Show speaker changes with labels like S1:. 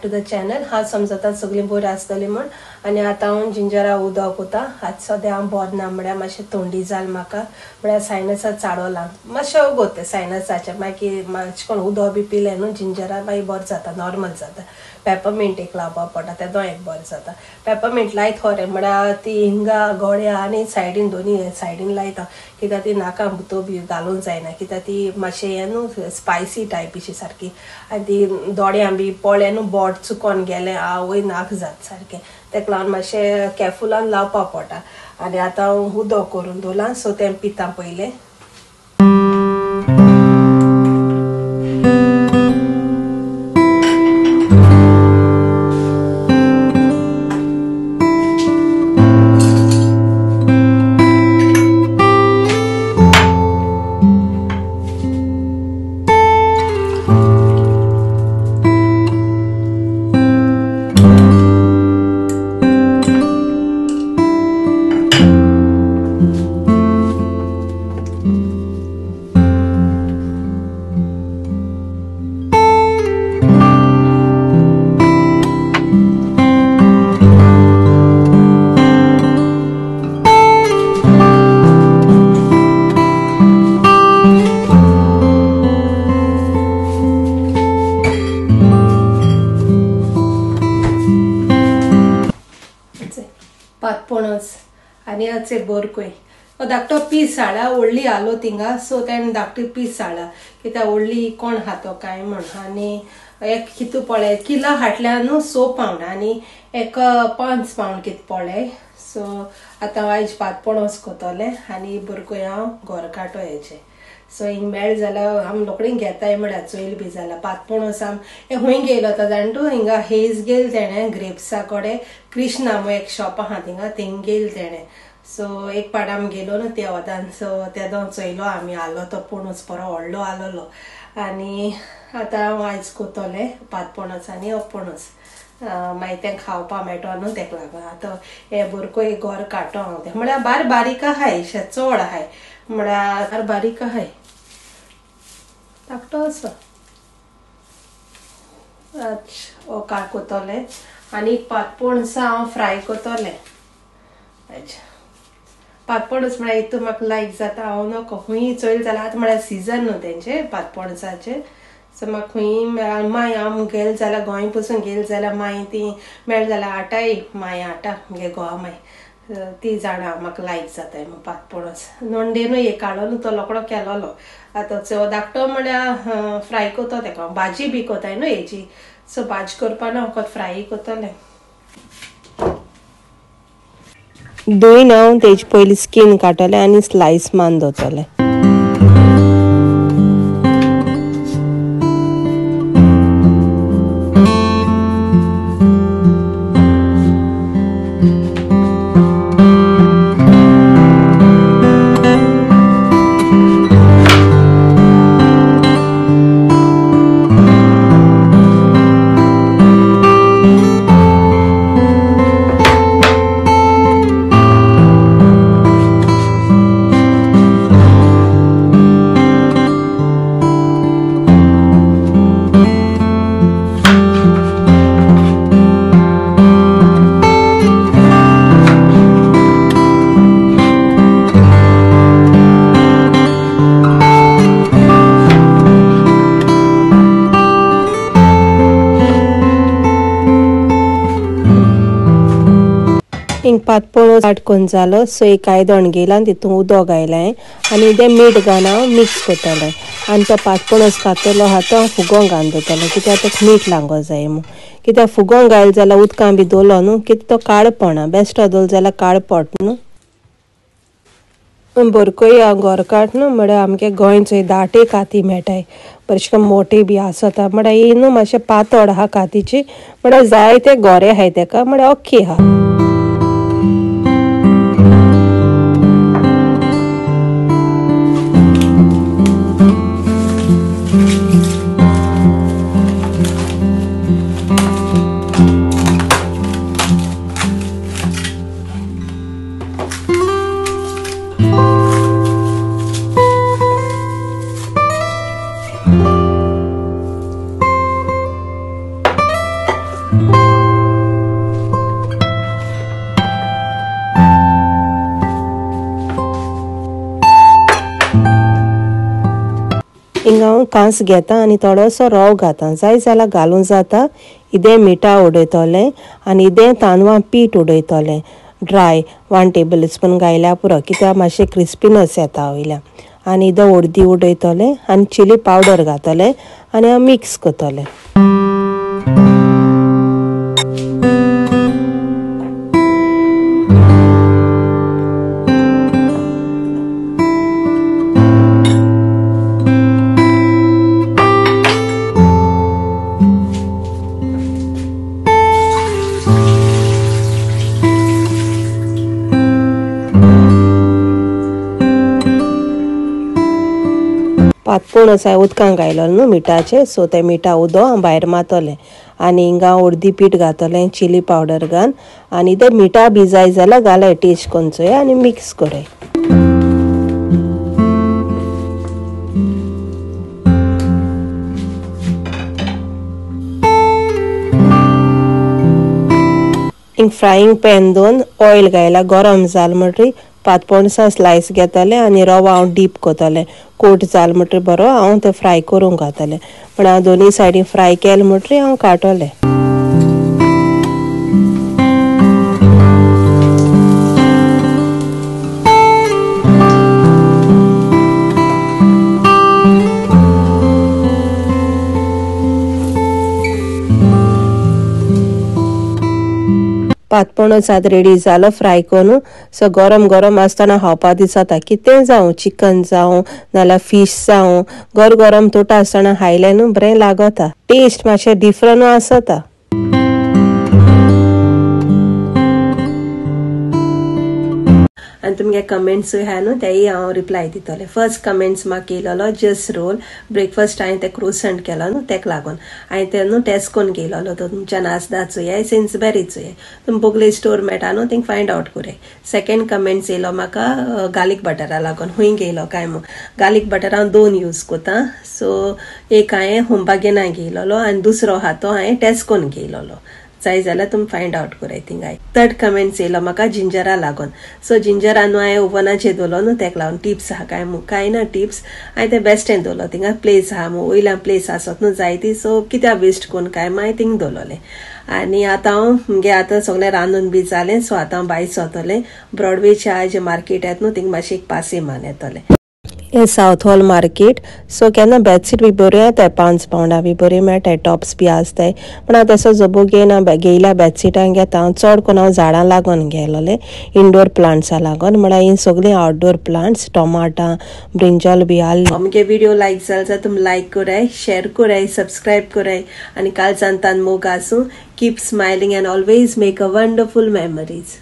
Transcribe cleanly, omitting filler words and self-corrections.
S1: To the channel. हांव समजता सगळीं बरी आसतलीं म्हण. आनी आतां हांव जिंजरा उदक वता. आज सद्या हांव बरें ना म्हळ्यार मातशें थंडी जाल म्हाका, म्हळ्यार सायनसा चाडोलां मातशें अगोत तें सायनसाचें. मागीर मातशें कोण उदक बी पिलें न्हू जिंजरा मागीर बरें जाता, नॉर्मल जाता. पेपरमिंट एक लावपा पडटा, तें एक बरें जाता. पेपरमिंट लायत खरें म्हळ्यार ती हिंगा गोड्या आनी सायडीन दोनी सायडीन लायता, कित्याक ती नाका भितर बी घालूंक जायना, कित्याक ती मातशें हें न्हू स्पायसी टायपीशी सारकी. आनी ती दोड्यां बी पोळें न्हू बोट चुकोन गेलें आवय नाक जाता सारकें. तेका लागून मातशें कॅरफुलान लावपा पडटा. आनी आतां हांव उदक करून दवरलां, सो तें पिता पयलें. पातपणस आनी अचे बोरकोय धाकटो पीस हाडा, व्हडली आलो थिंगा, सो तेणें धाकटी पीस हाडा, कित्याक व्हडली कोण खातो काय म्हण. आनी एक कितू पळय किला हाटल्यार न्हू 6 पावंड आनी एक 5 पावंड कितें पळय. सो आतां आयज पातपणस कोतोलें आनी बोरकोय हांव घर काटो हेजे. सो हिंग मेळ जाल्यार आमी रोखडीं घेताय म्हळ्यार चोयल बी जाल्यार पातपणस आम हूंय गेलो तो जाण तूं हिंगा हेज गेल तेणें ग्रेप्सा कडेन कृष्णा म्हूण एक शॉप आहा थिंगा थिंग गेल तेणें. सो एक पाट आमी गेलो न्हू त्या वदान, सो तेदो चोयलो आमी आलो तो पणस बरो व्हडलो आलोलो. आनी आतां हांव आयज कोतोलें पातपणस आनी अपणस, मागीर तें खावपा मेळटो न्हू तेका लागून. आतां हे बोरकोय गोर काटो हांव तें म्हळ्यार बार बारीक आहाय, चोड आहाय म्हळ्यार बार बारीक आहाय धाकटो असो. ओ काळ कोतोलें आनी पातपणसां हांव फ्राय कोतोलें. पातपणस म्हळ्यार हितून म्हाका लायक जाता, हांव नको खूंय चोयल जाल्यार आतां म्हळ्यार सिजन न्हू तेंचे पातपणसाचे. सो म्हाका खूंय मागीर हांव गेल जाल्यार गोंय पसून गेल जाल्यार मागीर ती मेळ जाल्यार हाटाय मागीर हाटा म्हगे घोवा मागीर ती जाणा म्हाका लायक जाताय पातपणस. नोंडेनूय एक काडलो न्हू तो रोकडो केलोलो. आतां चो धाकटो म्हळ्यार फ्राय कोतो तेका भाजी बी कोताय न्हू हेजी, सो भाजी करपा ना फकत फ्राय कोतोलें. धुयन हांव तेजी पयलीं स्कीन काडटलें आनी स्लायस मान दवरतलें. हिंग पातपणस काटकोन जालो, सो एक आयदण गेला आनी तितून उदक घायलें आनी तें मीठ घालून हांव मिक्स कोतलें. आनी तो पातपणस कातलो आहा तो हांव फुगोवंक घालून दवरतलें, कित्याक ताका मीठ लागो जाय म्हूण. कित्याक फुगोवंक घायल जाल्यार उदकां बी दवरलो न्हू कितें तो काळ पडना, बेश्टो दवरलो जाल्यार काळ पडटा न्हू. बोरकोय हांव घर काट न्हू म्हळ्यार आमगे गोंय चोय दाटे काती मेळटाय, बरेशे मोटे बी आसता म्हळ्यार ही न्हू मातशें पातळ आहा कातीची, म्हळ्यार जायते गोरे आहाय तेका म्हळ्यार ओके आहा. हिंगा हांव कांस घेता आनी थोडोसो रवो घाता, जाय जाल्यार घालूं जाता. इदें मिठा उडयतलें आनी इदें तांदळां पीठ उडयतलें ड्राय 1 टेबल स्पून घायल्यार पुरो, कित्याक मातशें क्रिस्पीनस येता वयल्यान. आनी इदें अर्दी उडयतलें आनी चिली पावडर घातलें आनी हांव मिक्स करतलें. पातपूण असा उदकांत घायलो न्हू मिठाचें, सो तें मिठा उदक हांव भायर मारतलें आनी हिंगा अर्दी पीठ घातलें चिली पावडर घाल आनी तें मिठा बी जाय जाल्यार घालाय टेस्ट करून चोय आनी मिक्स कराय. हिंग फ्रायींग पॅन दवरून ऑयल घायला गरम जाल म्हणटरी पातपोणसा स्लायस घेतले आनी रवो हांव डीप करतलें. कोट जाल म्हणटरी बरो हांव तें फ्राय करूंक घातलें. पण हांव दोनी सायडीन फ्राय केलें म्हणटरी हांव काडटलें. पातपोणस आतां रेडी जालो फ्राय करून. सो गरम गरम आसतना खावपा दिसता, कितें जावं चिकन जावं नाल्यार फिश जावं गरम तोटा आसतना खायलें न्हू बरें लागता. टेस्ट मातशें डिफरंट आसता. आनी तुमगे कमेंट्सूय आहा न्हू तेय हांव रिप्लाय दितलें. फर्स्ट कमेंट्स म्हाका येयलोलो जस्ट रोल ब्रेकफास्ट हांवें ते क्रोसंट केलो न्हू तेका लागून. हांवें ते न्हू टेस्कोन घेयलोलो, तो तुमच्या नासदाचोय सिन्सबेरीचोय तुम बोगले स्टोर मेळटा न्हू थिंग फायंड आउट कोराय. सेकंड कमेंट्स येयलो म्हाका गार्लीक बटरा लागून, खूंय घेयलो काय मग गार्लीक बटर हांव 2 यूज कोता. सो एक हांवें होमबागेना घेयलोलो आनी दुसरो आहा तो हांवें टेस्कोन घेयलोलो. जाय जाल्यार तुम फायंड आउट कराय थिंगाय. थर्ड कमेंट्स येयलो म्हाका जिंजरा लागून. सो जिंजरा न्हू हांवें ओव्हनाचेर दवरलो न्हू तेका लागून. टिप्स आहा काय ना टिप्स हांवें ते बेस्टेन दवरलो. थिंगा प्लेस आहा मग वयल्यान प्लेस आसत न्हू जायती, सो कित्याक वेस्ट करून काय हांवें थिंग दवरलोलें. आनी आतां हांव मुगे आतां सगळें रांदून बी जालें, सो आतां हांव भायर सरतलें. ब्रॉडवेच्या जे मार्केट येत न्हू थिंग मातशें एक पासय मान येतलें. हे साउथ हॉल मार्केट. सो केन्ना बेडशीट बी बऱ्यो येताय, 5 पावंडा बी बऱ्यो मेळटाय, टॉप्स बी आसताय. पण हांव तसो जबो घेयना, घेयल्या बेडशीटां घेता हांव. चड करून हांव झाडां लागून घेयलोलें, इंडोर प्लांट्सां लागून. म्हळ्यार ही सगळीं आउटडोर प्लांट्स, टोमाटां ब्रिंजॉल बी आहली. मुगे व्हिडिओ लायक जाल जाल्यार तुम लायक कराय, शेअर कराय, सबस्क्रायब कराय आनी काल सांतान मोग आसूं. Keep smiling and always make a wonderful memories.